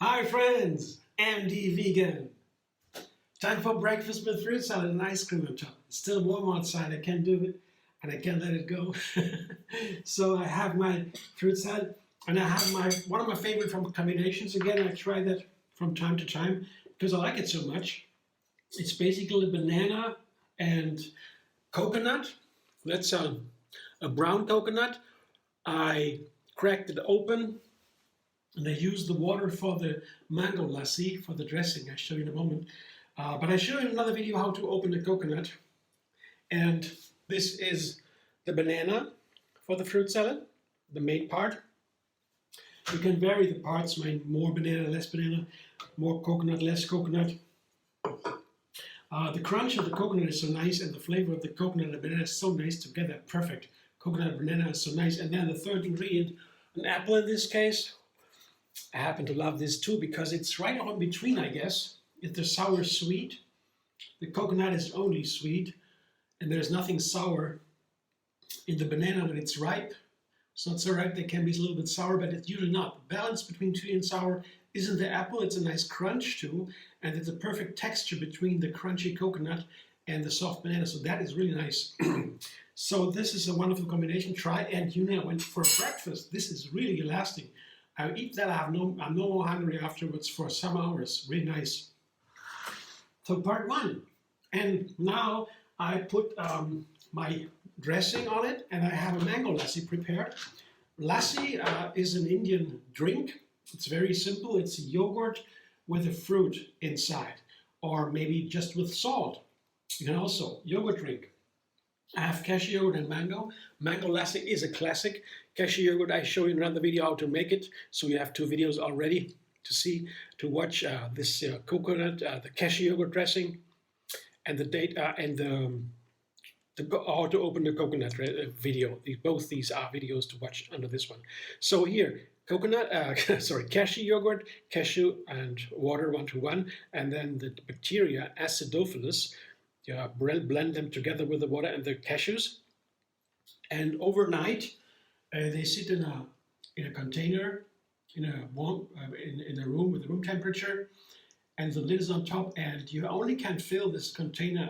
Hi friends, MD Vegan. Time for breakfast with fruit salad and ice cream on top. It's still warm outside, I can't do it and I can't let it go. So I have my fruit salad and I have one of my favorite from combinations. Again, I try that from time to time because I like it so much. It's basically banana and coconut. That's a brown coconut. I cracked it open and I use the water for the mango lassi, for the dressing. I'll show you in a moment. But I show you in another video how to open the coconut. And this is the banana for the fruit salad, the main part. You can vary the parts, more banana, less banana, more coconut, less coconut. The crunch of the coconut is so nice, and the flavor of the coconut and the banana is so nice together. Perfect. Coconut and banana is so nice. And then the third ingredient, an apple in this case. I happen to love this too because it's right on between, I guess. It's the sour sweet. The coconut is only sweet, and there's nothing sour in the banana when it's ripe. It's not so ripe, they can be a little bit sour, but it's usually not. The balance between sweet and sour is in the apple. It's a nice crunch too, and it's a perfect texture between the crunchy coconut and the soft banana, so that is really nice. So this is a wonderful combination. Try, and you know, and for breakfast, this is really lasting. I eat that, I'm no more hungry afterwards for some hours. Really nice. So part one. And now I put my dressing on it, and I have a mango lassi prepared. Lassi is an Indian drink. It's very simple. It's yogurt with a fruit inside, or maybe just with salt. You can also yogurt drink. I have cashew yogurt and mango. Mango lassi is a classic. Cashew yogurt, I show you in another video how to make it. So you have two videos already to watch this coconut, the cashew yogurt dressing, and the date and the how to open the coconut video. Both these are videos to watch under this one. So here, coconut, cashew yogurt, cashew and water 1:1, and then the bacteria acidophilus. Blend them together with the water and the cashews, and overnight they sit in a container in a room with room temperature, and the lid is on top, and you only can fill this container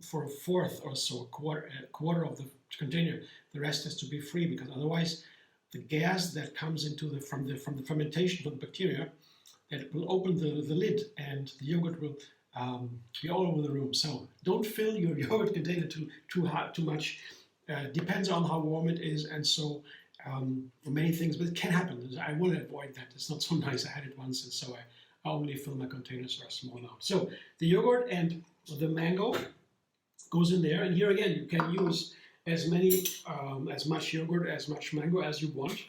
for a fourth or so, a quarter of the container. The rest has to be free, because otherwise the gas that comes from the fermentation of the bacteria, that will open the lid, and the yogurt will be all over the room. So don't fill your yogurt container too much. Depends on how warm it is, and so many things, but it can happen. I want to avoid that. It's not so nice. I had it once, and so I only fill my containers for a small amount. So the yogurt and the mango goes in there, and here again you can use as much yogurt, as much mango as you want.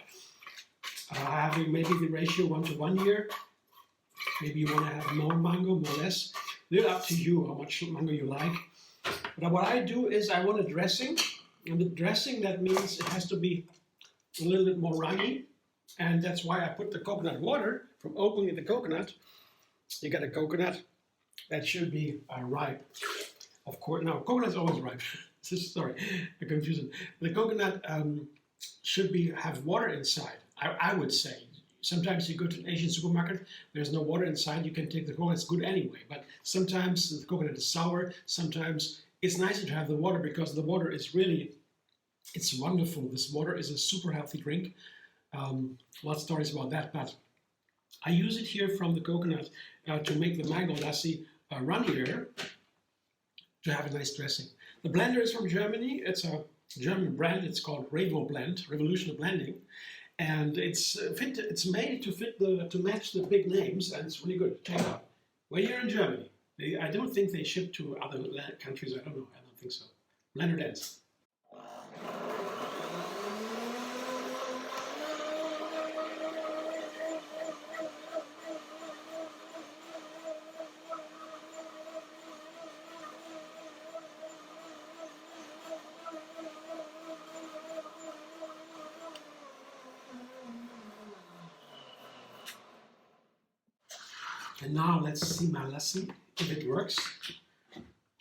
Having maybe the ratio 1:1 here. Maybe you want to have more mango, more less. It's up to you how much mango you like. But what I do is I want a dressing, and the dressing, that means it has to be a little bit more runny, and that's why I put the coconut water from opening the coconut. You got a coconut that should be ripe. Of course, now coconut's always ripe. Sorry, I'm confusing. The coconut should have water inside, I would say. Sometimes you go to an Asian supermarket, there's no water inside, you can take the coconut, it's good anyway. But sometimes the coconut is sour, sometimes it's nicer to have the water, because the water is really, it's wonderful. This water is a super healthy drink. Lots of stories about that, but I use it here from the coconut to make the mango lassi runnier, to have a nice dressing. The blender is from Germany. It's a German brand. It's called Revo Blend, Revolution of Blending. And it's made to match the big names, and it's really good. Check it out. We're here in Germany. I don't think they ship to other countries. I don't know. I don't think so. Blender Dance. And now let's see my lassi, if it works.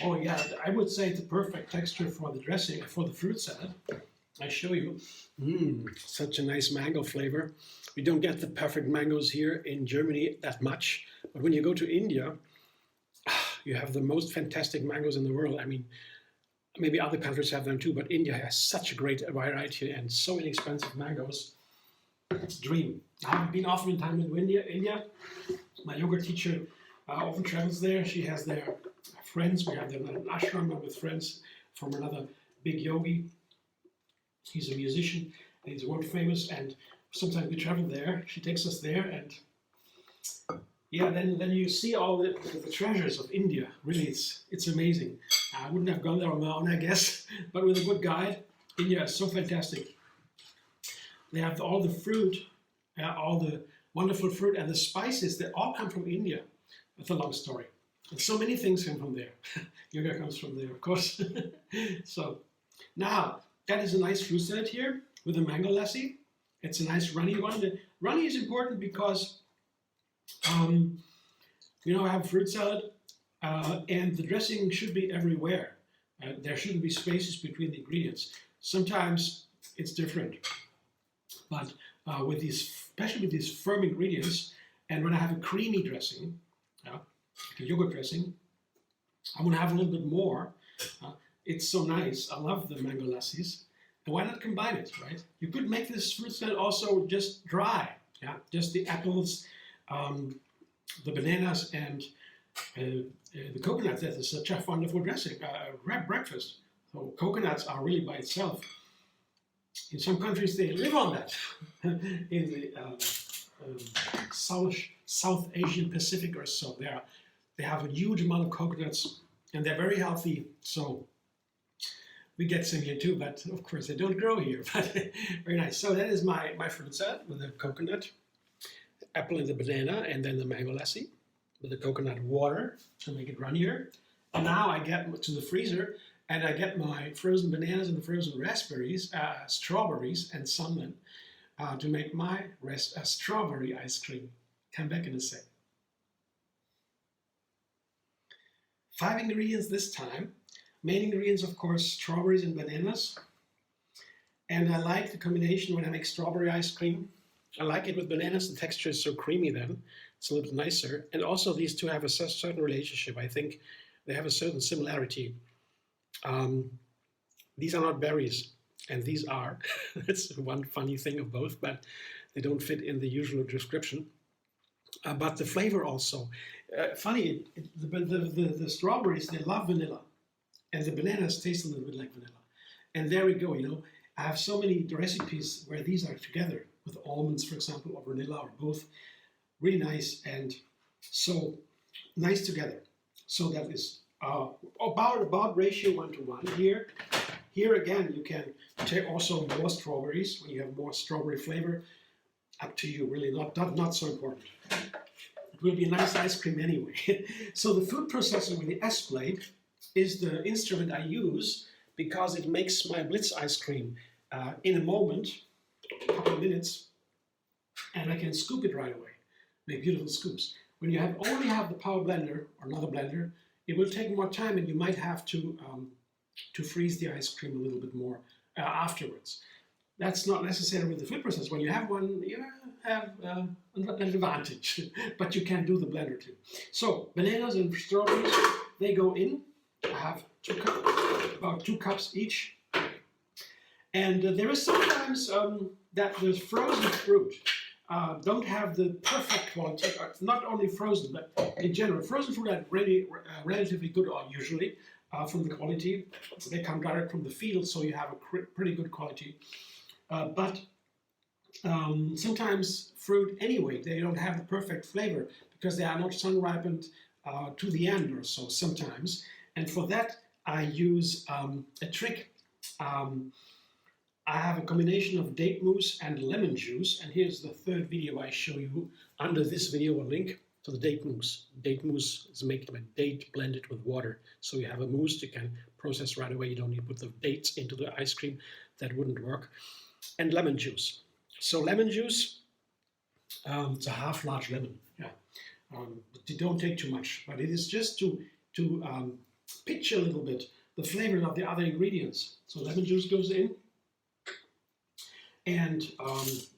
Oh yeah, I would say it's a perfect texture for the dressing, for the fruit salad. I show you. Such a nice mango flavor. We don't get the perfect mangoes here in Germany that much, but when you go to India, you have the most fantastic mangoes in the world. I mean, maybe other countries have them too, but India has such a great variety and so inexpensive mangoes. It's a dream. I've been often in time in India. My yoga teacher often travels there. She has their friends. We have there an ashram with friends from another big yogi. He's a musician and he's world famous, and sometimes we travel there. She takes us there, and yeah, then you see all the treasures of India. Really, it's amazing. I wouldn't have gone there on my own, I guess, but with a good guide, India is so fantastic. They have all the fruit, all the wonderful fruit and the spices that all come from India. That's a long story. And so many things come from there. Yoga comes from there, of course. So now, that is a nice fruit salad here with a mango lassi. It's a nice runny one. The runny is important because I have fruit salad and the dressing should be everywhere. There shouldn't be spaces between the ingredients. Sometimes it's different, but especially with these firm ingredients, and when I have a creamy dressing, like a yogurt dressing, I want to have a little bit more. It's so nice. I love the mango lassis. And why not combine it, right? You could make this fruit salad also just dry. Yeah, just the apples, the bananas, and the coconuts. That is such a wonderful dressing, breakfast. So coconuts are really by itself. In some countries they live on that. In the South Asian Pacific or so, they have a huge amount of coconuts, and they're very healthy. So we get some here too, but of course they don't grow here. But very nice. So that is my fruit salad with the coconut, apple and the banana, and then the mango lassi with the coconut water to make it runnier. And now I get to the freezer and I get my frozen bananas and the frozen raspberries, strawberries, and salmon to make my strawberry ice cream. Come back in a sec. 5 ingredients this time. Main ingredients, of course, strawberries and bananas. And I like the combination when I make strawberry ice cream. I like it with bananas. The texture is so creamy then. It's a little bit nicer. And also these two have a certain relationship. I think they have a certain similarity. These are not berries, and these are. That's one funny thing of both, but they don't fit in the usual description. But the flavor also. Funny, the strawberries, they love vanilla. And the bananas taste a little bit like vanilla. And there we go, I have so many recipes where these are together with almonds, for example, or vanilla, or both. Really nice, and so nice together. So that is about ratio 1:1 here. Here again, you can take also more strawberries when you have more strawberry flavor. Up to you, really not so important. It will be a nice ice cream anyway. So the food processor with the S blade is the instrument I use because it makes my Blitz ice cream in a moment, a couple of minutes, and I can scoop it right away. Make beautiful scoops. When you only have the power blender or another blender, it will take more time, and you might have to freeze the ice cream a little bit more afterwards. That's not necessary with the food processor. When you have one, you have an advantage, but you can do the blender too. So bananas and strawberries, they go in. I have about 2 cups each. And there is sometimes that the frozen fruit don't have the perfect quality, not only frozen, but in general. Frozen fruit are really relatively good usually from the quality. They come direct from the field, so you have a pretty good quality. But sometimes fruit anyway, they don't have the perfect flavor because they are not sun-ripened to the end or so sometimes. And for that, I use a trick. I have a combination of date mousse and lemon juice, and here's the third video I show you. Under this video, a link to the date mousse. Date mousse is made by date blended with water. So you have a mousse you can process right away. You don't need to put the dates into the ice cream. That wouldn't work. And lemon juice. So lemon juice, it's a half large lemon. Yeah, but you don't take too much. But it is just to pitch a little bit the flavor of the other ingredients. So lemon juice goes in. And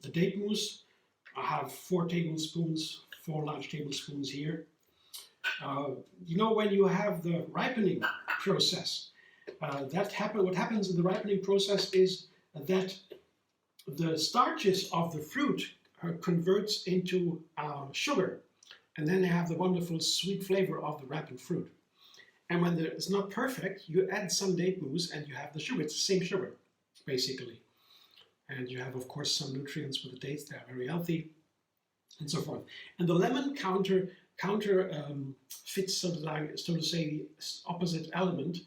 the date mousse, I have 4 tablespoons, 4 large tablespoons here. You know, when you have the ripening process, what happens in the ripening process is that the starches of the fruit converts into sugar, and then they have the wonderful sweet flavor of the ripened fruit. And when it's not perfect, you add some date mousse and you have the sugar. It's the same sugar, basically. And you have, of course, some nutrients with the dates. They are very healthy, and so forth. And the lemon counter fits, so to say, the opposite element,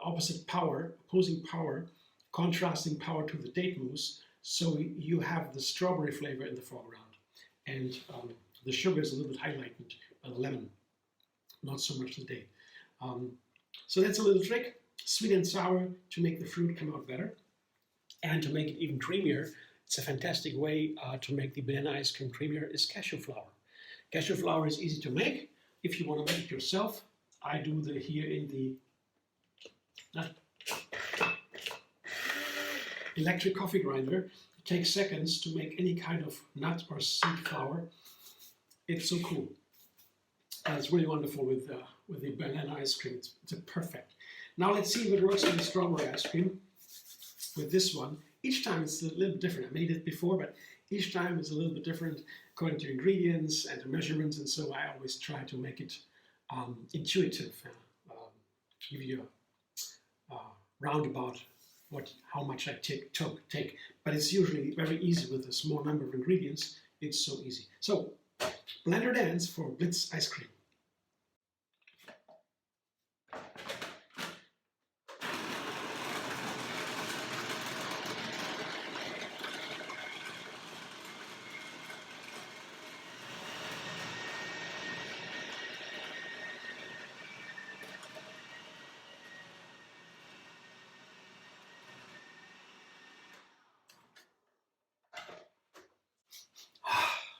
opposite power, opposing power, contrasting power to the date mousse. So you have the strawberry flavor in the foreground, and the sugar is a little bit highlighted by the lemon, not so much the date. So that's a little trick, sweet and sour, to make the fruit come out better, and to make it even creamier. It's a fantastic way to make the banana ice cream creamier is cashew flour. Cashew flour is easy to make. If you want to make it yourself, I do here in the electric coffee grinder. It takes seconds to make any kind of nut or seed flour. It's so cool. And it's really wonderful with the banana ice cream. It's perfect. Now let's see if it works with the strawberry ice cream. With this one, each time it's a little bit different. I made it before, but each time it's a little bit different according to ingredients and the measurements, and so I always try to make it intuitive, give you a roundabout how much I take, but it's usually very easy with a small number of ingredients. It's so easy. So, blender dance for Blitz ice cream.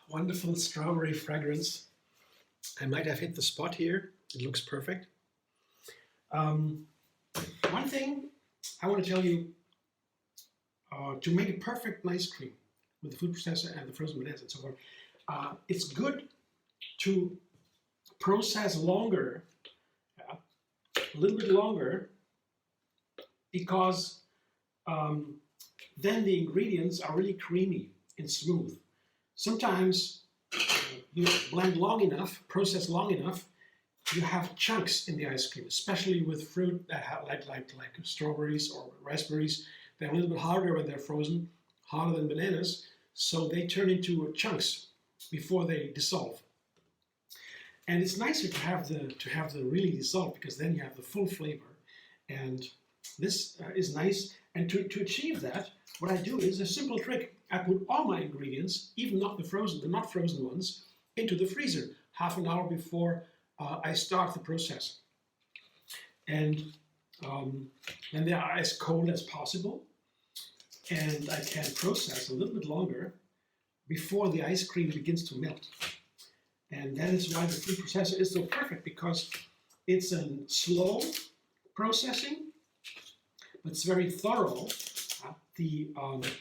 Wonderful strawberry fragrance. I might have hit the spot here. It looks perfect. One thing I want to tell you, to make a perfect ice cream with the food processor and the frozen bananas and so forth, it's good to process longer, a little bit longer, because then the ingredients are really creamy and smooth. Sometimes you blend long enough, process long enough, you have chunks in the ice cream, especially with fruit that have like strawberries or raspberries. They're a little bit harder when they're frozen, harder than bananas, so they turn into chunks before they dissolve. And it's nicer to have the really dissolved, because then you have the full flavor. And this is nice. And to achieve that, what I do is a simple trick. I put all my ingredients, even not the not frozen ones, into the freezer half an hour before I start the process. And then they are as cold as possible. And I can process a little bit longer before the ice cream begins to melt. And that is why the food processor is so perfect, because it's a slow processing, but it's very thorough. The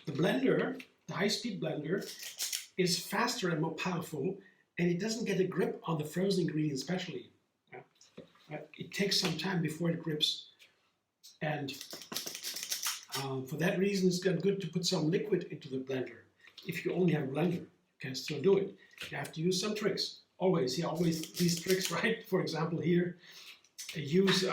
blender, the high-speed blender, is faster and more powerful, and it doesn't get a grip on the frozen ingredients especially. It takes some time before it grips, and for that reason it's good to put some liquid into the blender. If you only have a blender, you can still do it. You have to use some tricks. Always these tricks, right? For example, here, use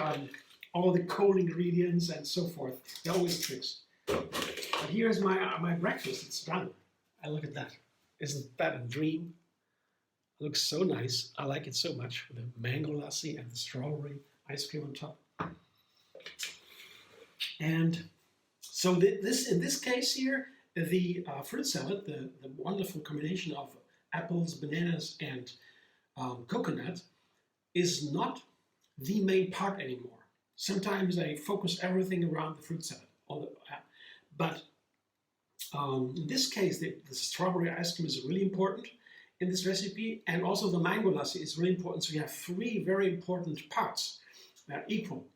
all the cold ingredients and so forth. They're always tricks. But here's my breakfast. It's done. And look at that. Isn't that a dream? It looks so nice. I like it so much, with the mango lassi and the strawberry ice cream on top. And so in this case here, the fruit salad, the wonderful combination of apples, bananas, and coconut, is not the main part anymore. Sometimes I focus everything around the fruit salad. But in this case, the strawberry ice cream is really important in this recipe, and also the mango lassi is really important. So we have 3 very important parts equal.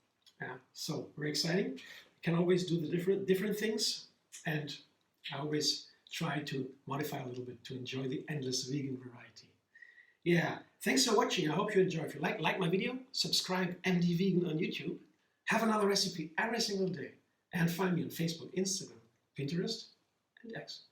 So very exciting. You can always do the different things, and I always try to modify a little bit to enjoy the endless vegan variety. Yeah, thanks for watching. I hope you enjoy. If you like my video, subscribe MD Vegan on YouTube. Have another recipe every single day. And find me on Facebook, Instagram, Pinterest, and X.